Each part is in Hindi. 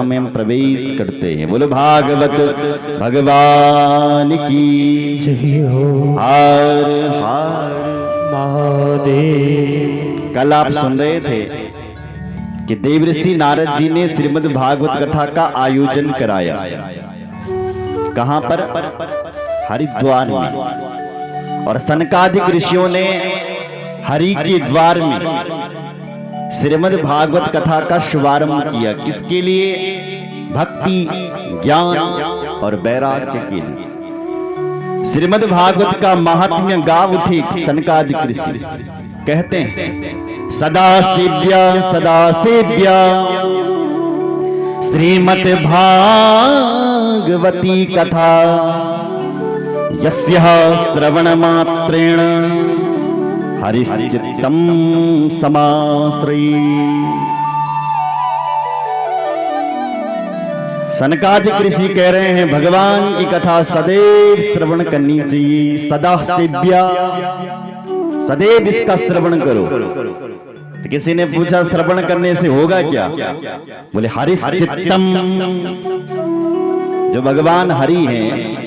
में प्रवेश करते हैं। बोलो भागवत भगवान की जय हो। हर हर महादेव। कल आप सुन रहे थे कि देवऋषि नारद जी ने श्रीमद् भागवत कथा का आयोजन कराया। कहां पर? हरिद्वार में। और सनकादिक ऋषियों ने हरि के द्वार में श्रीमद् भागवत कथा का शुभारंभ किया। किसके लिए? भक्ति, ज्ञान और वैराग्य के लिए। श्रीमद् भागवत का महात्म्य गा उठे सनकादिक ऋषि। कहते हैं सदा सेव्या श्रीमद् भागवती कथा यस्यः श्रवण मात्रेण हरिश्चित्तं समाश्रयेत्। सनकादिक ऋषि कह रहे हैं भगवान की कथा सदैव श्रवण करनी चाहिए। सदा सेव्या, सदैव इसका श्रवण करो। तो किसी ने पूछा श्रवण करने से होगा क्या? बोले हरिश्चित्तम, जो भगवान हरि हैं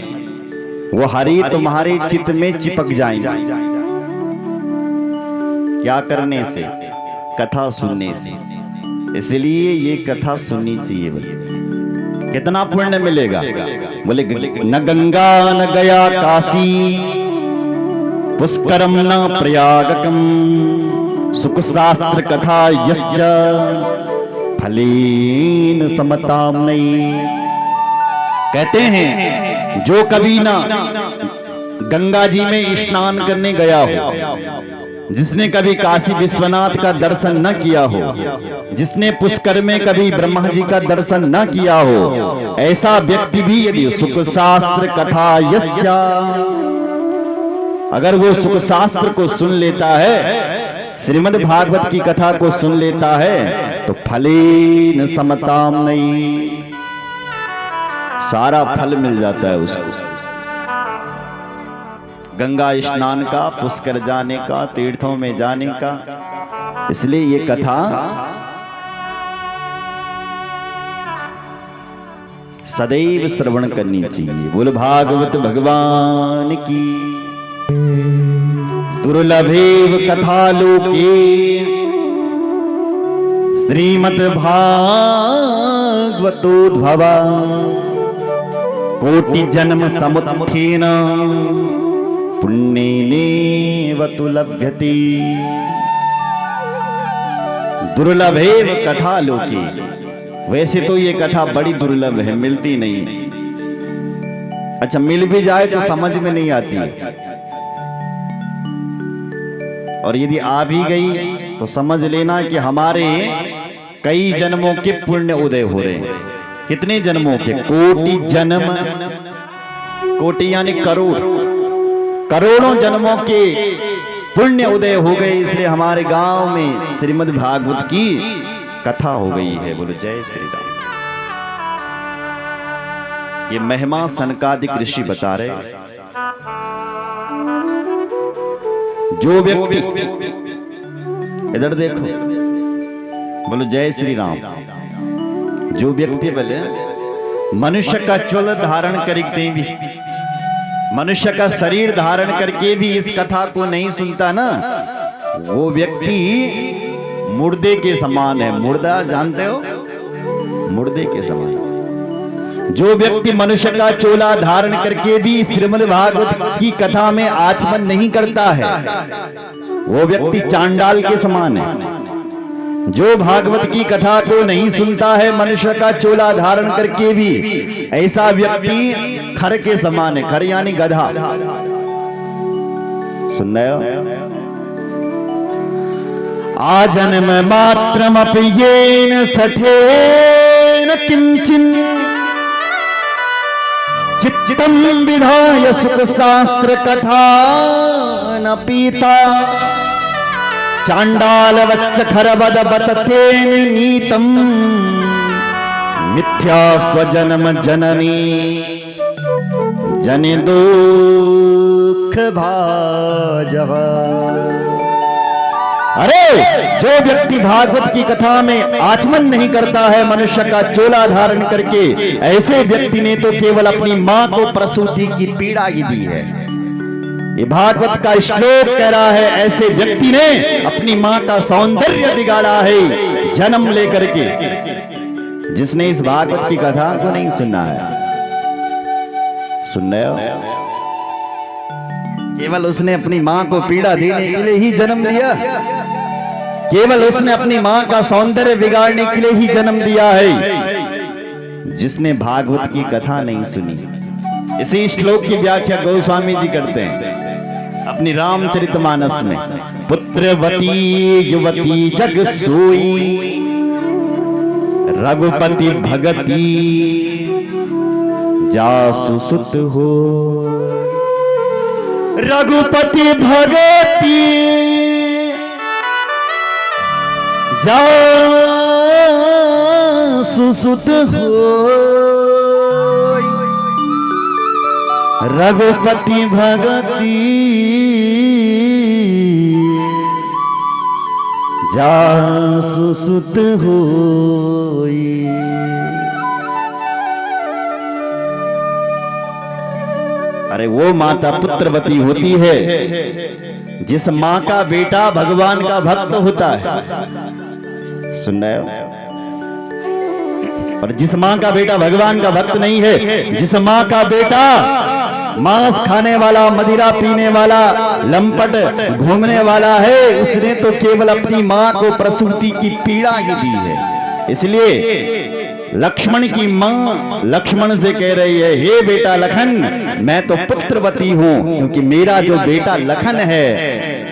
वो हरि तुम्हारे चित्त में चिपक जाएंगे। क्या करने से? कथा सुनने से। इसलिए ये कथा सुननी चाहिए। बोले कितना पुण्य मिलेगा? बोले न गंगा न गया काशी पुष्करम न प्रयागकम सुख शास्त्र कथा यस्य फलेन समताम नहीं। कहते हैं जो कभी ना गंगा जी में स्नान करने गया हो, जिसने कभी काशी विश्वनाथ का दर्शन न किया हो, जिसने पुष्कर में कभी ब्रह्मा जी का दर्शन न किया हो, ऐसा व्यक्ति भी यदि सुख शास्त्र कथा यस्या, अगर वो सुख शास्त्र को सुन लेता है, श्रीमद् भागवत की कथा को सुन लेता है, तो फलेन समताम नहीं, सारा फल मिल जाता है उसको। गंगा स्नान का, पुष्कर जाने का, तीर्थों में जाने का। इसलिए ये कथा सदैव श्रवण करनी चाहिए। बोलो भागवत भगवान की। दुर्लभेव कथा लोके श्रीमद् भागवतोद्भवा कोटि जन्म समुत्थेन पुण्येनेव तु लभ्यते। दुर्लभेव कथा लोके, वैसे तो ये कथा बड़ी दुर्लभ है, मिलती नहीं। अच्छा मिल भी जाए तो समझ में नहीं आती है, और यदि आ भी गई तो समझ लेना कि हमारे कई जन्मों के पुण्य उदय हो रहे हैं। कितने जन्मों के? कोटि जन्म। कोटि यानी करोड़, करोड़ों जन्मों के पुण्य उदय हो गए। इसलिए हमारे गांव में श्रीमद् भागवत की कथा हो गई है। बोलो जय श्री राम। ये महिमा सनकादिक ऋषि बता रहे। जो व्यक्ति, इधर देखो, बोलो जय श्री राम। जो व्यक्ति बोले मनुष्य का चोल धारण करके भी, मनुष्य का शरीर धारण करके भी इस कथा को नहीं सुनता ना, वो व्यक्ति मुर्दे के समान है। मुर्दा जानते हो? मुर्दे के समान। जो व्यक्ति मनुष्य का चोला धारण करके भी श्रीमद् भागवत की कथा में आचमन नहीं करता है, वो व्यक्ति चांडाल के समान है। जो भागवत की कथा को नहीं सुनता है मनुष्य का चोला धारण करके भी, ऐसा व्यक्ति खर के समान है। खर यानी गधा। सुन रहे हो? आजन्म मात्रमपि येन सठेन किंचिन चित्तं विधाय सुख शास्त्र कथा न पीता चांडाल वच्च खरवद बततेन नीतम मिथ्या स्वजन्म जननी जन दुख भाजः। अरे जो व्यक्ति भागवत की कथा में आचमन नहीं करता है मनुष्य का चोला धारण करके, ऐसे व्यक्ति ने तो केवल अपनी मां को प्रसूति की पीड़ा ही दी है। ये भागवत का श्लोक कह रहा है, ऐसे व्यक्ति ने अपनी मां का सौंदर्य बिगाड़ा है जन्म लेकर के। जिसने इस भागवत की कथा को नहीं सुना है, सुन रहे हो, केवल उसने अपनी मां को पीड़ा देने के लिए ही जन्म लिया, केवल उसने अपनी मां का सौंदर्य बिगाड़ने के लिए ही जन्म दिया है। जिसने भागवत की कथा नहीं सुनी। इसी श्लोक की व्याख्या गोस्वामी जी करते हैं अपनी रामचरितमानस में। पुत्रवती युवती जग सोई, रघुपति भगति जासु सुत हो। रघुपति भगति जासु सुत हो, रघुपति भगति जासु सुत होई। अरे वो माता पुत्रवती होती है जिस मां का बेटा भगवान का भक्त होता है। सुन रहे हो? और जिस मां का बेटा भगवान का भक्त नहीं है, जिस मां का बेटा मांस खाने वाला, मदिरा पीने वाला, लंपट घूमने वाला है, उसने तो केवल अपनी मां को प्रसूति की पीड़ा ही दी है। इसलिए लक्ष्मण की मां लक्ष्मण से कह रही है, हे बेटा लखन, मैं तो पुत्रवती हूं क्योंकि मेरा जो बेटा लखन है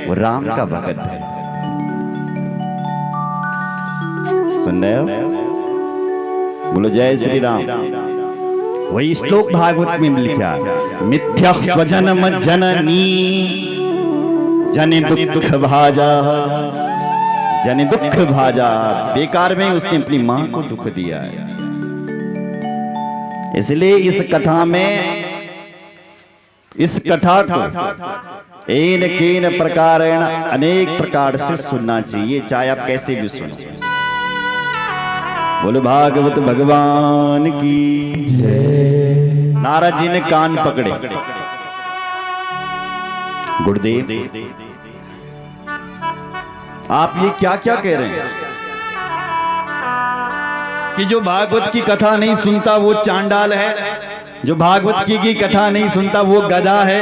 वो राम का भक्त है। सुन रहे हो? बोलो जय श्री राम। वही श्लोक भागवत में लिखा, मिथ्या स्वजनम जननी जन दुख भाजा, जन दुख भाजा। बेकार में उसने अपनी मां को दुख दिया है। इसलिए इस कथा में, इस कथा को एन केन प्रकारेण अनेक प्रकार से सुनना चाहिए, चाहे आप कैसे भी सुनो। बोलो भागवत भगवान की जय। नारद जी ने कान पकड़े, गुरुदेव आप ये क्या क्या कह रहे हैं कि जो भागवत की कथा नहीं सुनता वो चांडाल है, जो भागवत की कथा नहीं सुनता वो गधा है।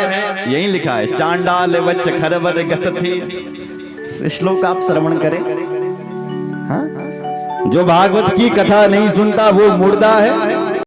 यही लिखा है, चांडाल वच खरबद गत थे। श्लोक आप श्रवण करें। हाँ? जो भागवत की कथा नहीं सुनता वो मुर्दा है,